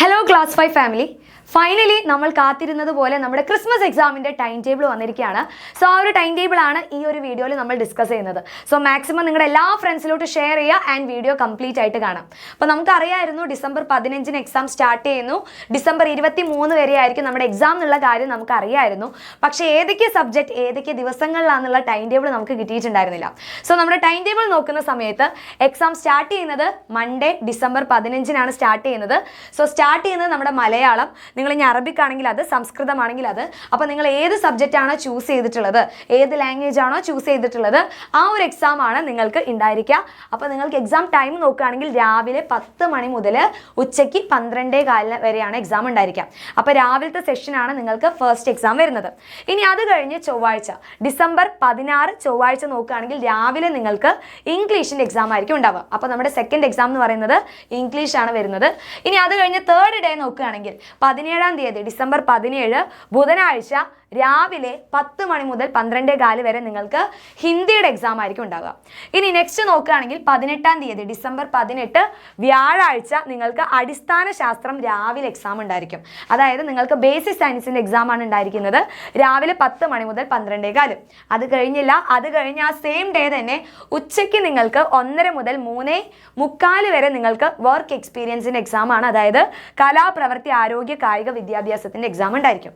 Hello Class 5 family. Finally നമ്മൾ കാത്തിരുന്നത് പോലെ നമ്മുടെ ക്രിസ്മസ് എക്സാമിൻ്റെ ടൈം ടേബിൾ വന്നിരിക്കുകയാണ്. സോ ആ ഒരു ടൈം ടേബിൾ ആണ് ഈ ഒരു വീഡിയോയിൽ നമ്മൾ ഡിസ്കസ് ചെയ്യുന്നത്. സോ മാക്സിമം നിങ്ങളുടെ എല്ലാ ഫ്രണ്ട്സിലോട്ട് ഷെയർ ചെയ്യുക ആൻഡ് വീഡിയോ കംപ്ലീറ്റ് ആയിട്ട് കാണാം. അപ്പോൾ നമുക്കറിയായിരുന്നു ഡിസംബർ 15 എക്സാം സ്റ്റാർട്ട് ചെയ്യുന്നു, ഡിസംബർ 23 വരെ ആയിരിക്കും നമ്മുടെ എക്സാം എന്നുള്ള കാര്യം നമുക്കറിയായിരുന്നു. പക്ഷേ ഏതൊക്കെ സബ്ജക്റ്റ് ഏതൊക്കെ ദിവസങ്ങളിലാണെന്നുള്ള ടൈം ടേബിൾ നമുക്ക് കിട്ടിയിട്ടുണ്ടായിരുന്നില്ല. സോ നമ്മുടെ ടൈം ടേബിൾ നോക്കുന്ന സമയത്ത് എക്സാം സ്റ്റാർട്ട് ചെയ്യുന്നത് മൺഡേ ഡിസംബർ 15 സ്റ്റാർട്ട് ചെയ്യുന്നത്. സോ സ്റ്റാർട്ട് ചെയ്യുന്നത് നമ്മുടെ മലയാളം, നിങ്ങൾ ഇനി അറബിക് ആണെങ്കിൽ അത്, സംസ്കൃതമാണെങ്കിൽ അത്. അപ്പോൾ നിങ്ങൾ ഏത് സബ്ജക്റ്റ് ആണോ ചൂസ് ചെയ്തിട്ടുള്ളത്, ഏത് ലാംഗ്വേജ് ആണോ ചൂസ് ചെയ്തിട്ടുള്ളത്, ആ ഒരു എക്സാം ആണ് നിങ്ങൾക്ക് ഉണ്ടായിരിക്കുക. അപ്പോൾ നിങ്ങൾക്ക് എക്സാം ടൈം നോക്കുകയാണെങ്കിൽ രാവിലെ 10 മണി മുതൽ ഉച്ചയ്ക്ക് 12:15 വരെയാണ് എക്സാം ഉണ്ടായിരിക്കുക. അപ്പോൾ രാവിലത്തെ സെഷനാണ് നിങ്ങൾക്ക് ഫസ്റ്റ് എക്സാം വരുന്നത്. ഇനി അത് കഴിഞ്ഞ് ചൊവ്വാഴ്ച ഡിസംബർ 16 ചൊവ്വാഴ്ച നോക്കുകയാണെങ്കിൽ രാവിലെ നിങ്ങൾക്ക് ഇംഗ്ലീഷിൻ്റെ എക്സാം ആയിരിക്കും ഉണ്ടാവുക. അപ്പോൾ നമ്മുടെ സെക്കൻഡ് എക്സാം എന്ന് പറയുന്നത് ഇംഗ്ലീഷാണ് വരുന്നത്. ഇനി അത് കഴിഞ്ഞ് തേർഡ് ഡേ നോക്കുകയാണെങ്കിൽ 17-ാം തീയതി ഡിസംബർ 17 ബുധനാഴ്ച രാവിലെ 10 മണി മുതൽ 12:15 വരെ നിങ്ങൾക്ക് ഹിന്ദിയുടെ എക്സാം ആയിരിക്കും ഉണ്ടാവുക. ഇനി നെക്സ്റ്റ് നോക്കുകയാണെങ്കിൽ 18-ാം തീയതി ഡിസംബർ 18 വ്യാഴാഴ്ച നിങ്ങൾക്ക് അടിസ്ഥാന ശാസ്ത്രം രാവിലെ എക്സാം ഉണ്ടായിരിക്കും. അതായത് നിങ്ങൾക്ക് ബേസിക് സയൻസിൻ്റെ എക്സാം ആണ് ഉണ്ടായിരിക്കുന്നത് രാവിലെ 10 മണി മുതൽ 12:15. അത് കഴിഞ്ഞില്ല, അത് കഴിഞ്ഞ് ആ സെയിം ഡേ തന്നെ ഉച്ചയ്ക്ക് നിങ്ങൾക്ക് 1:30 മുതൽ 3:45 വരെ നിങ്ങൾക്ക് വർക്ക് എക്സ്പീരിയൻസിൻ്റെ എക്സാം ആണ്. അതായത് കലാപ്രവൃത്തി ആരോഗ്യ കായിക വിദ്യാഭ്യാസത്തിൻ്റെ എക്സാം ഉണ്ടായിരിക്കും.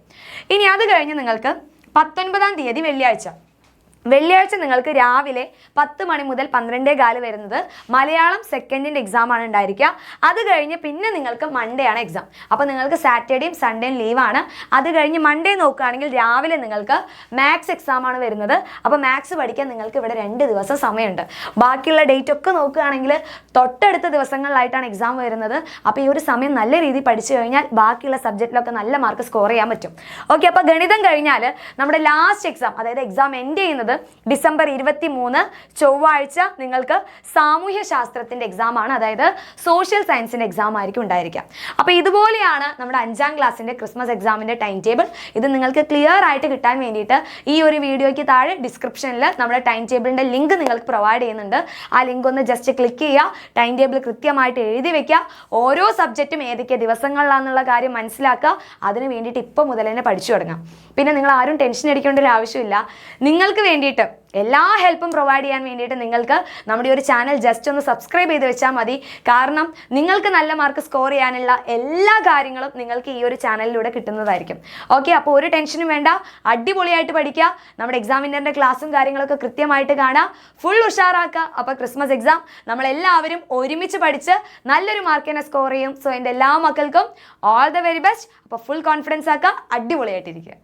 ഇനി അത് കഴിഞ്ഞ് നിങ്ങൾക്ക് 19-ാം തീയതി വെള്ളിയാഴ്ച നിങ്ങൾക്ക് രാവിലെ 10 മണി മുതൽ 12:15 വരുന്നത് മലയാളം സെക്കൻഡിൻ്റെ എക്സാം ആണ് ഉണ്ടായിരിക്കുക. അത് കഴിഞ്ഞ് പിന്നെ നിങ്ങൾക്ക് മൺഡേ ആണ് എക്സാം. അപ്പോൾ നിങ്ങൾക്ക് സാറ്റർഡേയും സൺഡേയും ലീവാണ്. അത് കഴിഞ്ഞ് മൺഡേ നോക്കുകയാണെങ്കിൽ രാവിലെ നിങ്ങൾക്ക് മാത്സ് എക്സാം ആണ് വരുന്നത്. അപ്പോൾ മാത്സ് പഠിക്കാൻ നിങ്ങൾക്ക് ഇവിടെ 2 ദിവസം സമയമുണ്ട്. ബാക്കിയുള്ള ഡേറ്റ് ഒക്കെ നോക്കുകയാണെങ്കിൽ തൊട്ടടുത്ത ദിവസങ്ങളിലായിട്ടാണ് എക്സാം വരുന്നത്. അപ്പോൾ ഈ ഒരു സമയം നല്ല രീതിയിൽ പഠിച്ചു കഴിഞ്ഞാൽ ബാക്കിയുള്ള സബ്ജക്റ്റിലൊക്കെ നല്ല മാർക്ക് സ്കോർ ചെയ്യാൻ പറ്റും. ഓക്കെ, അപ്പോൾ ഗണിതം കഴിഞ്ഞാൽ നമ്മുടെ ലാസ്റ്റ് എക്സാം, അതായത് എക്സാം എൻഡ് ചെയ്യുന്നത് ഡിസംബർ 23 ചൊവ്വാഴ്ച നിങ്ങൾക്ക് സാമൂഹ്യ ശാസ്ത്രത്തിൻ്റെ എക്സാം ആണ്. അതായത് സോഷ്യൽ സയൻസിൻ്റെ എക്സാം ആയിരിക്കും ഉണ്ടായിരിക്കുക. അപ്പോൾ ഇതുപോലെയാണ് നമ്മുടെ 5ാം ക്ലാസ്സിൻ്റെ ക്രിസ്മസ് എക്സാമിൻ്റെ ടൈം ടേബിൾ. ഇത് നിങ്ങൾക്ക് ക്ലിയർ ആയിട്ട് കിട്ടാൻ വേണ്ടിയിട്ട് ഈ ഒരു വീഡിയോയ്ക്ക് താഴെ ഡിസ്ക്രിപ്ഷനിൽ നമ്മുടെ ടൈം ടേബിളിൻ്റെ ലിങ്ക് നിങ്ങൾക്ക് പ്രൊവൈഡ് ചെയ്യുന്നുണ്ട്. ആ ലിങ്ക് ഒന്ന് ജസ്റ്റ് ക്ലിക്ക് ചെയ്യുക, ടൈം ടേബിൾ കൃത്യമായിട്ട് എഴുതി വെക്കുക, ഓരോ സബ്ജക്റ്റും ഏതൊക്കെ ദിവസങ്ങളിലാണെന്നുള്ള കാര്യം മനസ്സിലാക്കുക. അതിന് വേണ്ടിയിട്ട് ഇപ്പോൾ മുതൽ തന്നെ പഠിച്ചു തുടങ്ങാം. പിന്നെ നിങ്ങൾ ആരും ടെൻഷൻ അടിക്കേണ്ട ഒരു ആവശ്യമില്ല. നിങ്ങൾക്ക് വേണ്ടിയിട്ട് എല്ലാ ഹെൽപ്പും പ്രൊവൈഡ് ചെയ്യാൻ വേണ്ടിയിട്ട് നിങ്ങൾക്ക് നമ്മുടെ ഒരു ചാനൽ ജസ്റ്റ് ഒന്ന് സബ്സ്ക്രൈബ് ചെയ്ത് വെച്ചാൽ മതി. കാരണം നിങ്ങൾക്ക് നല്ല മാർക്ക് സ്കോർ ചെയ്യാനുള്ള എല്ലാ കാര്യങ്ങളും നിങ്ങൾക്ക് ഈ ഒരു ചാനലിലൂടെ കിട്ടുന്നതായിരിക്കും. ഓക്കെ, അപ്പോൾ ഒരു ടെൻഷനും വേണ്ട, അടിപൊളിയായിട്ട് പഠിക്കുക. നമ്മുടെ എക്സാമിൻ്റെ ക്ലാസ്സും കാര്യങ്ങളൊക്കെ കൃത്യമായിട്ട് കാണുക, ഫുൾ ഉഷാറാക്കുക. അപ്പോൾ ക്രിസ്മസ് എക്സാം നമ്മളെല്ലാവരും ഒരുമിച്ച് പഠിച്ച് നല്ലൊരു മാർക്ക് തന്നെ സ്കോർ ചെയ്യും. സോ എൻ്റെ എല്ലാ മക്കൾക്കും ഓൾ ദ വെരി ബെസ്റ്റ്. അപ്പോൾ ഫുൾ കോൺഫിഡൻസ് ആക്കുക, അടിപൊളിയായിട്ടിരിക്കുക.